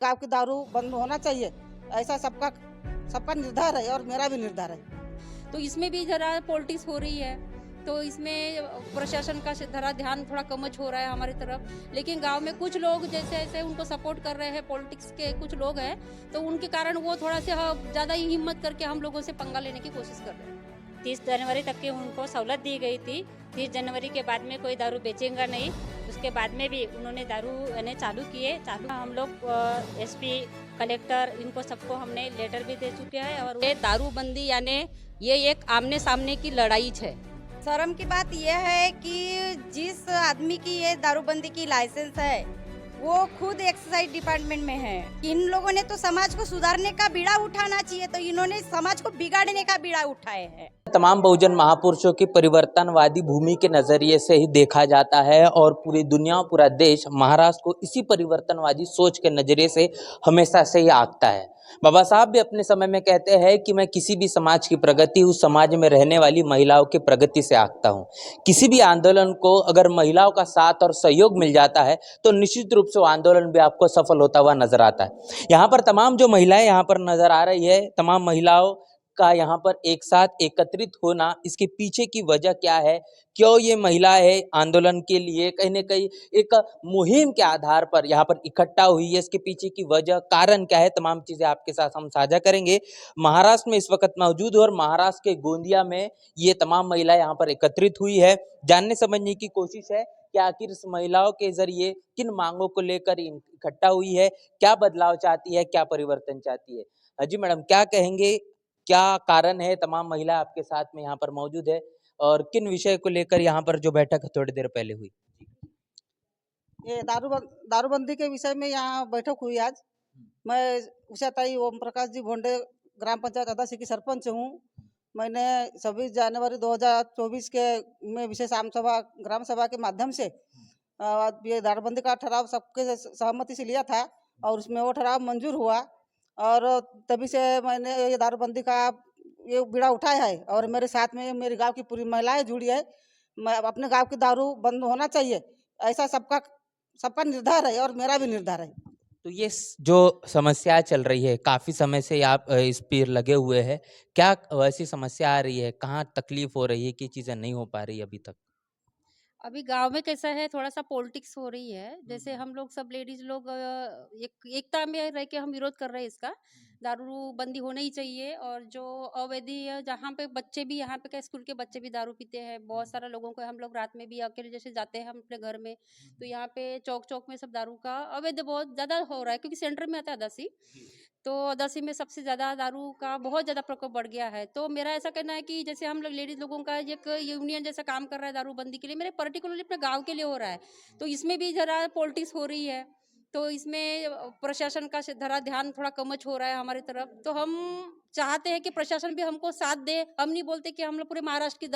गाँव की दारू बंद होना चाहिए, ऐसा सबका सबका निर्धार है और मेरा भी निर्धार है। तो इसमें भी ज़रा पॉलिटिक्स हो रही है। तो इसमें प्रशासन का ज़रा ध्यान थोड़ा कमच हो रहा है हमारी तरफ। लेकिन गाँव में कुछ लोग जैसे ऐसे उनको सपोर्ट कर रहे हैं, पॉलिटिक्स के कुछ लोग हैं, तो उनके कारण वो थोड़ा-सा ज़्यादा ही हिम्मत करके हम लोगों से पंगा लेने की कोशिश कर रहे हैं। 30 जनवरी तक की उनको सहूलत दी गई थी। 30 जनवरी के बाद में कोई दारू बेचेगा नहीं। उसके बाद में भी उन्होंने दारू यानी चालू किए। हम लोग एसपी, कलेक्टर इनको सबको हमने लेटर भी दे चुके हैं और ये दारूबंदी यानी ये एक आमने-सामने की लड़ाई है। शर्म की बात यह है कि जिस आदमी की ये दारूबंदी की लाइसेंस है वो खुद एक्साइज डिपार्टमेंट में है। इन लोगों ने तो समाज को सुधारने का बीड़ा उठाना चाहिए, तो इन्होंने समाज को बिगाड़ने का बीड़ा उठाए हैं। तमाम बहुजन महापुरुषों की परिवर्तनवादी भूमि के नजरिए से ही देखा जाता है और पूरी दुनिया, पूरा देश महाराष्ट्र को इसी परिवर्तनवादी सोच के नजरिए से हमेशा से ही आंकता है। बाबा साहब भी अपने समय में कहते हैं कि मैं किसी भी समाज की प्रगति उस समाज में रहने वाली महिलाओं की प्रगति से आंकता हूँ। किसी भी आंदोलन को अगर महिलाओं का साथ और सहयोग मिल जाता है तो निश्चित रूप से वो आंदोलन भी आपको सफल होता हुआ नजर आता है। यहाँ पर तमाम जो महिलाएं यहाँ पर नजर आ रही है, तमाम महिलाओं का यहाँ पर एक साथ एकत्रित होना, इसके पीछे की वजह क्या है, क्यों ये महिलाएं आंदोलन के लिए कहीं न कहीं एक मुहिम के आधार पर यहाँ पर इकट्ठा हुई है, इसके पीछे की वजह, कारण क्या है, तमाम चीजें आपके साथ हम साझा करेंगे। महाराष्ट्र में इस वक्त मौजूद है और महाराष्ट्र के गोंदिया में ये तमाम महिलाएं यहाँ पर एकत्रित हुई है। जानने समझने की कोशिश है कि आखिर इस महिलाओं के जरिए किन मांगों को लेकर इकट्ठा हुई है, क्या बदलाव चाहती है, क्या परिवर्तन चाहती है। जी मैडम, क्या कहेंगे, क्या कारण है तमाम महिला आपके साथ में यहाँ पर मौजूद है और किन विषय को लेकर यहाँ पर जो बैठक थोड़ी देर पहले हुई? ये दारूबंदी के विषय में यहाँ बैठक हुई आज। मैं उषाताई ओम प्रकाश जी भोंडे ग्राम पंचायत अदासी की सरपंच हूँ। मैंने 26 जनवरी 2024 के में विशेष आम सभा ग्राम सभा के माध्यम से ये दारूबंदी का ठराव सबके सहमति से लिया था और उसमें वो ठराव मंजूर हुआ और तभी से मैंने ये दारूबंदी का ये बीड़ा उठाया है और मेरे साथ में मेरे गांव की पूरी महिलाएं जुड़ी है। मैं अपने गांव की दारू बंद होना चाहिए, ऐसा सबका सबका निर्धार है और मेरा भी निर्धार है। तो ये जो समस्या चल रही है, काफी समय से आप इस पर लगे हुए हैं, क्या वैसी समस्या आ रही है, कहाँ तकलीफ हो रही है कि चीजें नहीं हो पा रही अभी तक? अभी गाँव में कैसा है, थोड़ा-सा पॉलिटिक्स हो रही है। जैसे हम लोग सब लेडीज़ लोग एक एकता में रह के हम विरोध कर रहे हैं इसका। दारूबंदी होना ही चाहिए और जो अवैध जहाँ पे बच्चे भी यहाँ पे क्या स्कूल के बच्चे भी दारू पीते हैं। बहुत सारा लोगों को हम लोग रात में भी अकेले जैसे जाते हैं हम अपने घर में, तो यहाँ पे चौक-चौक में सब दारू का अवैध बहुत ज़्यादा हो रहा है क्योंकि सेंटर में आता है अदासी। तो अदासी में सबसे ज़्यादा दारू का बहुत ज़्यादा प्रकोप बढ़ गया है। तो मेरा ऐसा कहना है कि जैसे हम लोग लेडीज़ लोगों का एक यूनियन जैसा काम कर रहा है दारूबंदी के लिए, मेरे पर्टिकुलरली अपने गाँव के लिए हो रहा है। तो इसमें भी ज़रा पॉलिटिक्स हो रही है। तो इसमें प्रशासन का ज़रा ध्यान थोड़ा कमच हो रहा है हमारी तरफ। तो हम चाहते हैं कि प्रशासन भी हमको साथ दे। हम नहीं बोलते कि हम लोग पूरे महाराष्ट्र की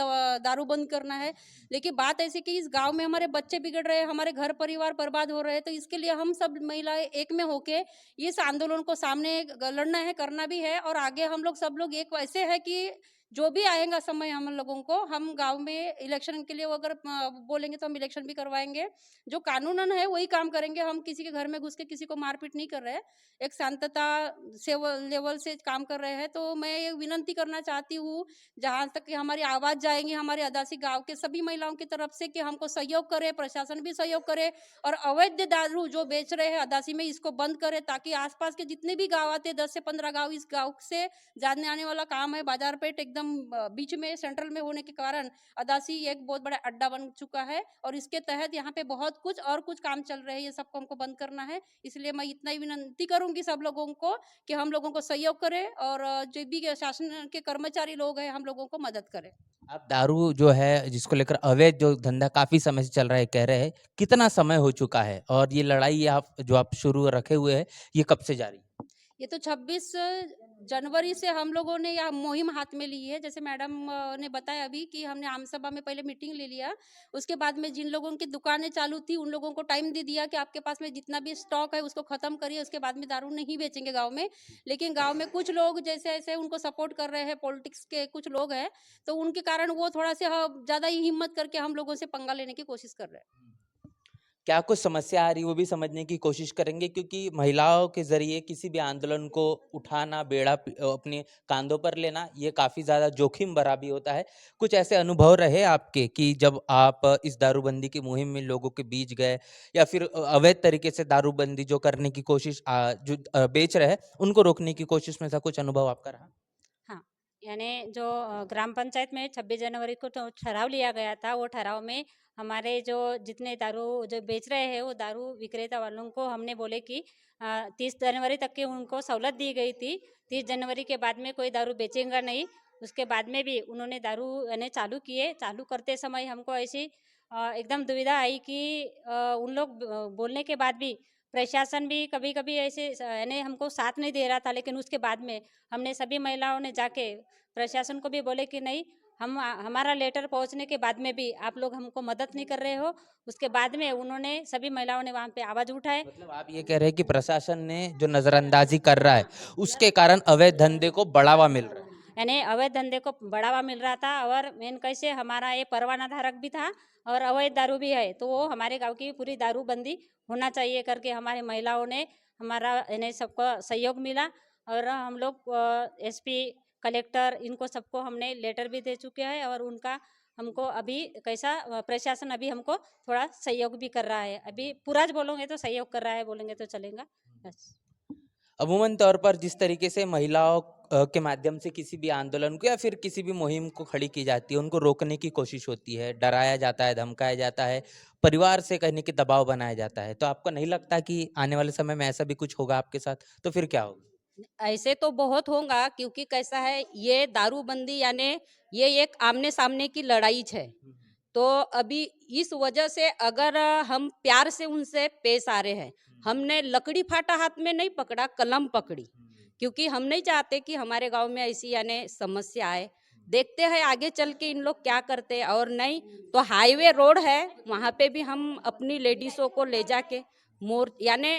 दारू बंद करना है। लेकिन बात ऐसी कि इस गाँव में हमारे बच्चे बिगड़ रहे हैं, हमारे घर परिवार बर्बाद हो रहे हैं। तो इसके लिए हम सब महिलाएं एक में होके इस आंदोलन को सामने लड़ना है, करना भी है और आगे हम लोग सब लोग एक ऐसे है कि जो भी आएगा समय हम लोगों को, हम गांव में इलेक्शन के लिए वो अगर बोलेंगे तो हम इलेक्शन भी करवाएंगे। जो कानूनन है वही काम करेंगे। हम किसी के घर में घुस के किसी को मारपीट नहीं कर रहे हैं, एक शांतता से लेवल से काम कर रहे हैं। तो मैं ये विनंती करना चाहती हूँ, जहाँ तक कि हमारी आवाज़ जाएंगी हमारे अदासी गांव के सभी महिलाओं की तरफ से, कि हमको सहयोग करे, प्रशासन भी सहयोग करे और अवैध दारू जो बेच रहे हैं अदासी में इसको बंद करे, ताकि आसपास के जितने भी गांव आते हैं 10 से 15 गांव इस गांव से जाने आने वाला काम है। बाजार पेट एकदम बीच में सेंट्रल में होने के कारण अदासी एक बहुत बड़ा अड्डा बन चुका है और इसके तहत यहाँ पे बहुत कुछ और कुछ काम चल रहे हैं। ये सबको हमको बंद करना है। इसलिए मैं इतना ही विनंती करूंगी सब लोगों को कि हम लोगों को सहयोग करें और जो भी शासन के कर्मचारी लोग हैं हम लोगों को मदद करें। आप दारू जो है जिसको लेकर अवैध जो धंधा काफी समय से चल रहा है कह रहे हैं, कितना समय हो चुका है और ये लड़ाई आप जो आप शुरू रखे हुए हैं ये कब से जारी है? ये तो 26 जनवरी से हम लोगों ने यह मुहिम हाथ में ली है। जैसे मैडम ने बताया अभी कि हमने आम सभा में पहले मीटिंग ले लिया, उसके बाद में जिन लोगों की दुकानें चालू थी उन लोगों को टाइम दे दिया कि आपके पास में जितना भी स्टॉक है उसको खत्म करिए, उसके बाद में दारू नहीं बेचेंगे गांव में। लेकिन गांव में कुछ लोग जैसे ऐसे उनको सपोर्ट कर रहे हैं, पॉलिटिक्स के कुछ लोग हैं, तो उनके कारण वो थोड़ा सा ज़्यादा ही हिम्मत करके हम लोगों से पंगा लेने की कोशिश कर रहे हैं। क्या कुछ समस्या आ रही है वो भी समझने की कोशिश करेंगे, क्योंकि महिलाओं के जरिए किसी भी आंदोलन को उठाना, अपने कांधों पर लेना, ये काफ़ी ज़्यादा जोखिम भरा भी होता है। कुछ ऐसे अनुभव रहे आपके कि जब आप इस दारूबंदी की मुहिम में लोगों के बीच गए, या फिर अवैध तरीके से दारूबंदी जो करने की कोशिश बेच रहे हैं उनको रोकने की कोशिश में, ऐसा कुछ अनुभव आपका रहा? हाँ, यानी जो ग्राम पंचायत में 26 जनवरी को जो ठहराव लिया गया था, वो ठहराव में हमारे जो जितने दारू जो बेच रहे हैं, वो दारू विक्रेता वालों को हमने बोले कि 30 जनवरी तक की उनको सहूलत दी गई थी। 30 जनवरी के बाद में कोई दारू बेचेगा नहीं। उसके बाद में भी उन्होंने दारू यानी चालू किए। चालू करते समय हमको ऐसी एकदम दुविधा आई कि उन लोग बोलने के बाद भी प्रशासन भी कभी-कभी ऐसे यानी हमको साथ नहीं दे रहा था, लेकिन उसके बाद में हमने सभी महिलाओं ने जाके प्रशासन को भी बोले कि नहीं, हमारा लेटर पहुंचने के बाद में भी आप लोग हमको मदद नहीं कर रहे हो। उसके बाद में उन्होंने सभी महिलाओं ने वहाँ पे आवाज उठाए। मतलब आप ये कह रहे हैं कि प्रशासन ने जो नजरअंदाजी कर रहा है उसके कारण अवैध धंधे को बढ़ावा मिल रहा है। यानी अवैध धंधे को बढ़ावा मिल रहा था, और मेन कैसे हमारा ये परवाना धारक भी था और अवैध दारू भी है, तो वो हमारे गांव की पूरी दारूबंदी होना चाहिए करके हमारी महिलाओं ने हमारा यानी सबको सहयोग मिला। और हम लोग एसपी कलेक्टर इनको सबको हमने लेटर भी दे चुके हैं, और उनका हमको अभी कैसा प्रशासन अभी हमको थोड़ा सहयोग भी कर रहा है। अभी पूरा बोलोगे तो सहयोग कर रहा है, बोलेंगे तो चलेगा बस। अमूमन तौर पर जिस तरीके से महिलाओं के माध्यम से किसी भी आंदोलन को या फिर किसी भी मुहिम को खड़ी की जाती है, उनको रोकने की कोशिश होती है, डराया जाता है, धमकाया जाता है, परिवार से कहने की दबाव बनाया जाता है, तो आपको नहीं लगता कि आने वाले समय में ऐसा भी कुछ होगा आपके साथ? तो फिर क्या होगा? ऐसे तो बहुत होगा, क्योंकि कैसा है, ये दारूबंदी यानी ये एक आमने सामने की लड़ाई है। तो अभी इस वजह से अगर हम प्यार से उनसे पेश आ रहे हैं, हमने लकड़ी फाटा हाथ में नहीं पकड़ा, कलम पकड़ी, क्योंकि हम नहीं चाहते कि हमारे गांव में ऐसी यानी समस्या आए। देखते हैं आगे चल के इन लोग क्या करते हैं, और नहीं तो हाईवे रोड है, वहाँ पे भी हम अपनी लेडीज़ों को ले जाके यानी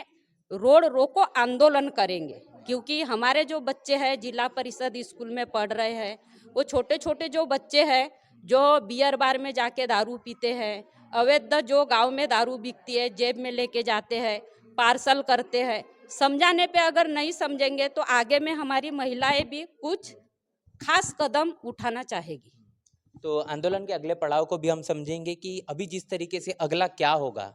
रोड रोको आंदोलन करेंगे। क्योंकि हमारे जो बच्चे हैं जिला परिषद स्कूल में पढ़ रहे हैं, वो छोटे छोटे जो बच्चे हैं जो बियर बार में जाके दारू पीते हैं, अवैध जो गांव में दारू बिकती है जेब में लेके जाते हैं, पार्सल करते हैं, समझाने पे अगर नहीं समझेंगे तो आगे में हमारी महिलाएं भी कुछ खास कदम उठाना चाहेगी। तो आंदोलन के अगले पड़ाव को भी हम समझेंगे कि अभी जिस तरीके से अगला क्या होगा,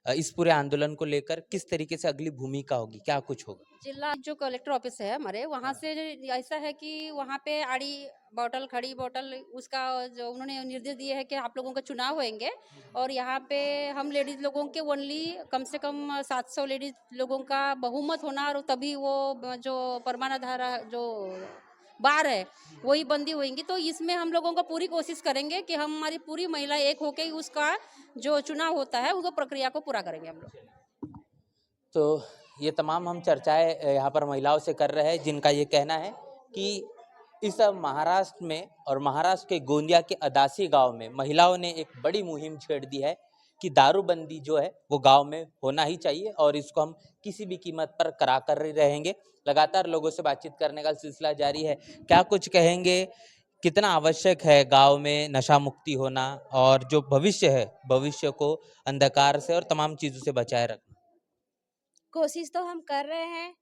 इस पूरे आंदोलन को लेकर किस तरीके से अगली भूमिका होगी, क्या कुछ होगा? जिला जो कलेक्टर ऑफिस है हमारे, वहाँ से ऐसा है कि वहाँ पे आड़ी बोतल, खड़ी बोतल, उसका जो उन्होंने निर्देश दिए है कि आप लोगों का चुनाव होंगे, और यहाँ पे हम लेडीज लोगों के ओनली कम से कम 700 लेडीज लोगों का बहुमत होना, और तभी वो जो परमाना धारा जो बार है वही बंदी होंगी। तो इसमें हम लोगों को पूरी कोशिश करेंगे कि हम हमारी पूरी महिला एक होके उसका जो चुनाव होता है उसको प्रक्रिया को पूरा करेंगे हम लोग। तो ये तमाम हम चर्चाएं यहाँ पर महिलाओं से कर रहे हैं, जिनका ये कहना है कि इस महाराष्ट्र में और महाराष्ट्र के गोंदिया के अदासी गांव में महिलाओं ने एक बड़ी मुहिम छेड़ दी है कि दारूबंदी जो है वो गांव में होना ही चाहिए, और इसको हम किसी भी कीमत पर करा कर रहेंगे। लगातार लोगों से बातचीत करने का सिलसिला जारी है। क्या कुछ कहेंगे, कितना आवश्यक है गांव में नशा मुक्ति होना, और जो भविष्य है, भविष्य को अंधकार से और तमाम चीज़ों से बचाए रखना? कोशिश तो हम कर रहे हैं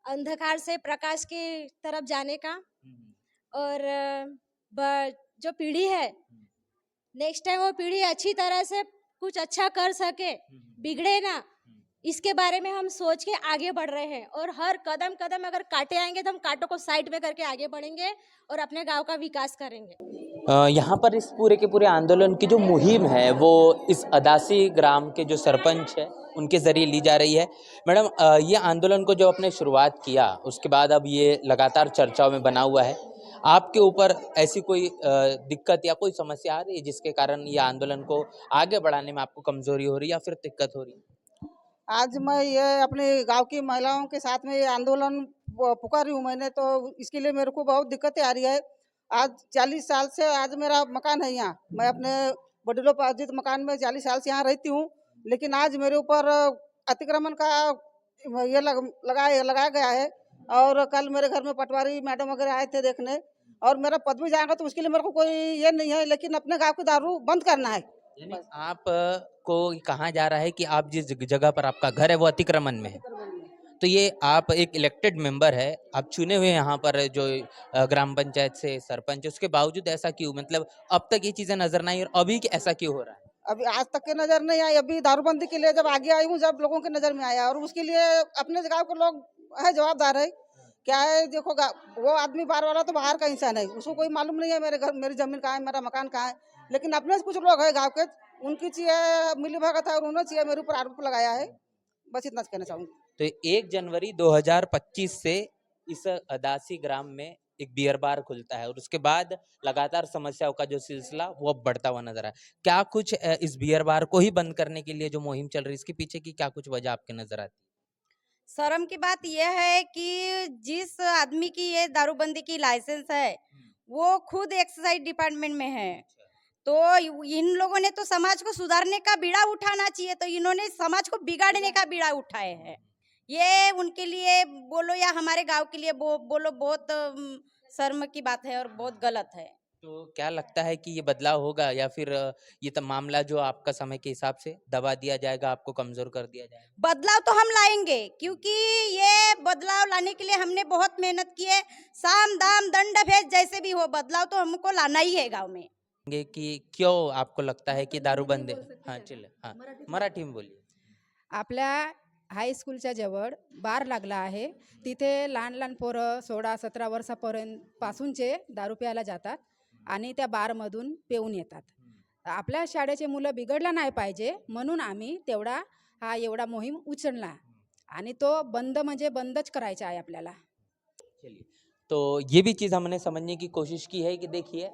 अंधकार से प्रकाश की तरफ जाने का, और जो पीढ़ी है नेक्स्ट टाइम वो पीढ़ी अच्छी तरह से कुछ अच्छा कर सके, बिगड़े ना, इसके बारे में हम सोच के आगे बढ़ रहे हैं। और हर कदम कदम अगर कांटे आएंगे तो हम कांटों को साइड में करके आगे बढ़ेंगे और अपने गांव का विकास करेंगे। यहाँ पर इस पूरे के पूरे आंदोलन की जो मुहिम है वो इस अदासी ग्राम के जो सरपंच है उनके ज़रिए ली जा रही है। मैडम, ये आंदोलन को जो आपने शुरुआत किया उसके बाद अब ये लगातार चर्चाओं में बना हुआ है, आपके ऊपर ऐसी कोई दिक्कत या कोई समस्या आ रही है जिसके कारण ये आंदोलन को आगे बढ़ाने में आपको कमजोरी हो रही है या फिर दिक्कत हो रही है? आज मैं ये अपने गांव की महिलाओं के साथ में ये आंदोलन पुकारी हूँ मैंने, तो इसके लिए मेरे को बहुत दिक्कतें आ रही है। आज 40 साल से आज मेरा मकान है यहाँ, मैं अपने वडीलों पार्जित मकान में 40 साल से यहाँ रहती हूँ, लेकिन आज मेरे ऊपर अतिक्रमण का ये लगाया गया है। और कल मेरे घर में पटवारी मैडम वगैरह आए थे देखने, और मेरा पद भी जाएगा तो उसके लिए मेरे को कोई ये नहीं है, लेकिन अपने गाँव की दारू बंद करना है। यानी बस आप को कहा जा रहा है कि आप जिस जगह पर आपका घर है वो अतिक्रमण में है। तो ये आप एक इलेक्टेड मेंबर है, आप चुने हुए यहाँ पर जो ग्राम पंचायत से सरपंच, उसके बावजूद ऐसा क्यों? मतलब अब तक ये चीजें नजर नहीं और अभी ऐसा क्यों हो रहा है? अभी आज तक के नजर नहीं आई, अभी दारूबंदी के लिए जब आगे आई हूँ जब लोगों के नजर में आया, और उसके लिए अपने गांव के लोग है जवाबदार है। क्या है देखो, वो आदमी बाहर वाला तो बाहर का इंसान है, उसको कोई मालूम नहीं है मेरे घर मेरी जमीन कहाँ है, मेरा मकान कहाँ है। लेकिन अपने से कुछ लोग है गाँव के, उनकी चाहिए मिली भगत है और उन्होंने चाहिए मेरे ऊपर आरोप लगाया है। बस इतना कहना चाहूंगी। तो 1 जनवरी 2025 से इस अदासी ग्राम में एक बियर बार खुलता है और उसके बाद लगातार समस्याओं का जो सिलसिला वो अब बढ़ता हुआ नजर आ रहा है। क्या कुछ इस बियर बार को ही बंद करने के लिए जो मुहिम चल रही है, इसके पीछे की क्या कुछ वजह आपके नजर आती शर्म की बात यह है कि जिस आदमी की ये दारूबंदी की लाइसेंस है वो खुद एक्साइज डिपार्टमेंट में है। तो इन लोगों ने तो समाज को सुधारने का बीड़ा उठाना चाहिए, तो इन्होंने समाज को बिगाड़ने का बीड़ा उठाए हैं। ये उनके लिए बोलो या हमारे गांव के लिए बोलो, बहुत शर्म की बात है और बहुत गलत है। तो क्या लगता है कि ये बदलाव होगा या फिर ये तो मामला जो आपका समय के हिसाब से दबा दिया जाएगा, आपको कमजोर कर दिया जाएगा? बदलाव तो हम लाएंगे, क्योंकि ये बदलाव लाने के लिए हमने बहुत मेहनत की है। साम दाम दंड भेद जैसे भी हो, बदलाव तो हमको लाना ही है गांव में। कि क्यों आपको लगता है की दारूबंदी? हाँ चल, हाँ मराठी में बोलिए. आपल्या हायस्कूलच्या जवळ बार लागला आहे. तिथे लहान लहान पोरं 16-17 वर्षापर्यंत पासूनचे दारू प्यायला जातात आणि त्या बारमधून पिऊन येतात. आपल्या शाळेचे मुलं बिघडला नाही पाहिजे म्हणून आम्ही तेवढा हा एवढा मोहीम उचलला आणि तो बंद म्हणजे बंदच करायचा आहे आपल्याला. चलिए, तो ये भी चीज़ हमने समझने की कोशिश की है कि देखिए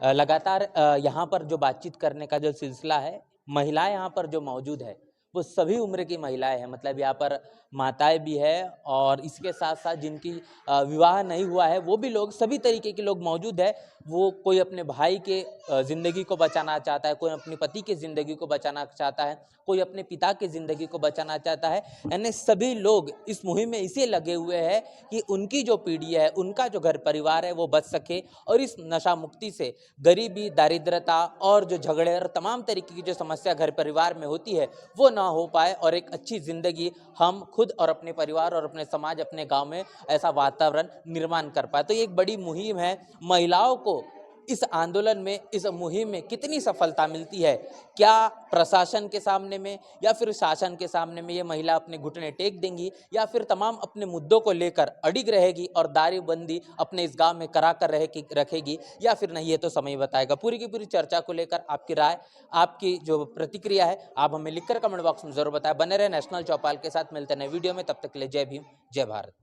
लगातार यहाँ पर जो बातचीत करने का जो सिलसिला है, महिलाएं यहाँ पर जो मौजूद है वो सभी उम्र की महिलाएं हैं। मतलब यहाँ पर माताएं भी है और इसके साथ साथ जिनकी विवाह नहीं हुआ है वो भी लोग, सभी तरीके के लोग मौजूद है। वो कोई अपने भाई के ज़िंदगी को बचाना चाहता है, कोई अपने पति की ज़िंदगी को बचाना चाहता है, कोई अपने पिता की ज़िंदगी को बचाना चाहता है। यानी सभी लोग इस मुहिम में इसलिए लगे हुए हैं कि उनकी जो पीढ़ी है, उनका जो घर परिवार है वो बच सके और इस नशा मुक्ति से गरीबी, दारिद्रता और जो झगड़े और तमाम तरीके की जो समस्या घर परिवार में होती है वो ना हो पाए और एक अच्छी ज़िंदगी हम खुद और अपने परिवार और अपने समाज, अपने गांव में ऐसा वातावरण निर्माण कर पाए। तो ये एक बड़ी मुहिम है। महिलाओं को इस आंदोलन में, इस मुहिम में कितनी सफलता मिलती है, क्या प्रशासन के सामने में या फिर शासन के सामने में ये महिला अपने घुटने टेक देंगी या फिर तमाम अपने मुद्दों को लेकर अडिग रहेगी और दारूबंदी अपने इस गांव में करा कर रखेगी या फिर नहीं, ये तो समय बताएगा। पूरी की पूरी चर्चा को लेकर आपकी राय, आपकी जो प्रतिक्रिया है आप हमें लिखकर कमेंट बॉक्स में जरूर बताएं। बने रहे नेशनल चौपाल के साथ, मिलते हैं नए वीडियो में, तब तक के लिए जय भीम, जय भारत।